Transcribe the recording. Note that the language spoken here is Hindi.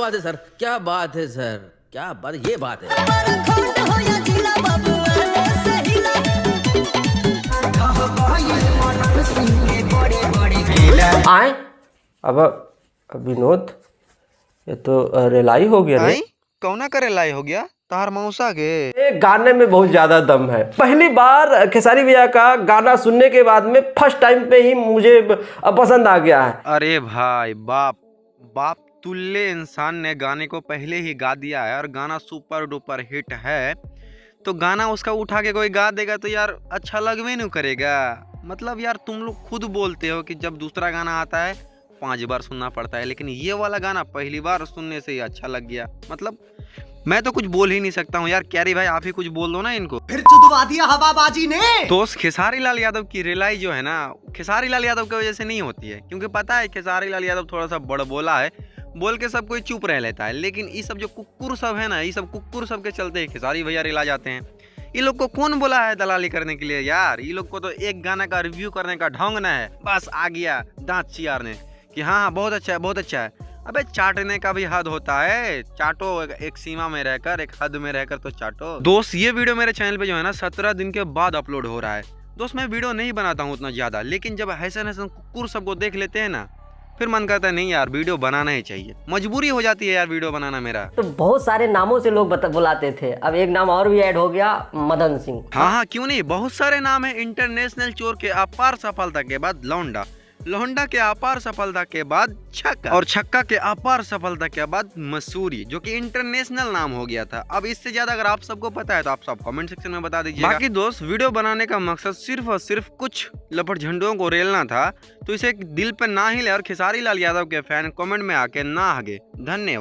बात है सर, क्या बात है सर, क्या बात, ये बात है। आए अब विनोद, ये तो रेलाई हो गया रे। कौना करे लाई हो गया तार मौसा के। ये गाने में बहुत ज्यादा दम है। पहली बार खेसारी भैया का गाना सुनने के बाद में फर्स्ट टाइम पे ही मुझे पसंद आ गया है। अरे भाई बाप बाप तुल्य इंसान ने गाने को पहले ही गा दिया है और गाना सुपर डुपर हिट है, तो गाना उसका उठा के कोई गा देगा तो यार अच्छा लगवे नहीं करेगा। मतलब यार तुम लोग खुद बोलते हो कि जब दूसरा गाना आता है 5 बार सुनना पड़ता है, लेकिन ये वाला गाना पहली बार सुनने से ही अच्छा लग गया। मतलब मैं तो कुछ बोल ही नहीं सकता हूँ यार। कैरी भाई आप ही कुछ बोल दो ना इनको। फिर चुदवा दिया हवाबाजी ने। दोस्त खेसारी लाल यादव की रिलाई जो है ना, खेसारी लाल यादव की वजह से नहीं होती है, क्योंकि पता है खेसारी लाल यादव थोड़ा सा बड़बोला है, बोल के सब कोई चुप रह लेता है। लेकिन ये सब जो कुक्कुर सब है ना, ये सब कुक्कुर सब के चलते ही खेसारी भैया रिला जाते हैं। ये लोग को कौन बोला है दलाली करने के लिए यार? ये लोग को तो एक गाना का रिव्यू करने का ढंग ना है, बस आ गया दांत चियारने कि हाँ बहुत अच्छा है, बहुत अच्छा है। अबे चाटने का भी हद होता है, चाटो एक सीमा में रहकर, एक हद में रहकर तो चाटो। दोस्त ये वीडियो मेरे चैनल पे जो है ना 17 दिन के बाद अपलोड हो रहा है। दोस्त मैं वीडियो नहीं बनाता हूँ उतना ज्यादा, लेकिन जब ऐसा कुकुर सबको देख लेते हैं ना, फिर मन करता है नहीं यार वीडियो बनाना ही चाहिए, मजबूरी हो जाती है यार वीडियो बनाना मेरा। तो बहुत सारे नामों से लोग बुलाते थे, अब एक नाम और भी ऐड हो गया, मदन सिंह। हाँ क्यों नहीं, बहुत सारे नाम है। इंटरनेशनल चोर के अपार सफलता के बाद लौंडा, लौंडा के अपार सफलता के बाद छक्का, और छक्का के अपार सफलता के बाद मसूरी, जो कि इंटरनेशनल नाम हो गया था। अब इससे ज्यादा अगर आप सबको पता है तो आप सब कमेंट सेक्शन में बता दीजिए। बाकी दोस्त वीडियो बनाने का मकसद सिर्फ और सिर्फ कुछ लपट झंडों को रेलना था, तो इसे दिल पे ना ही ले और खेसारी लाल यादव के फैन कमेंट में आके ना हगे। धन्यवाद।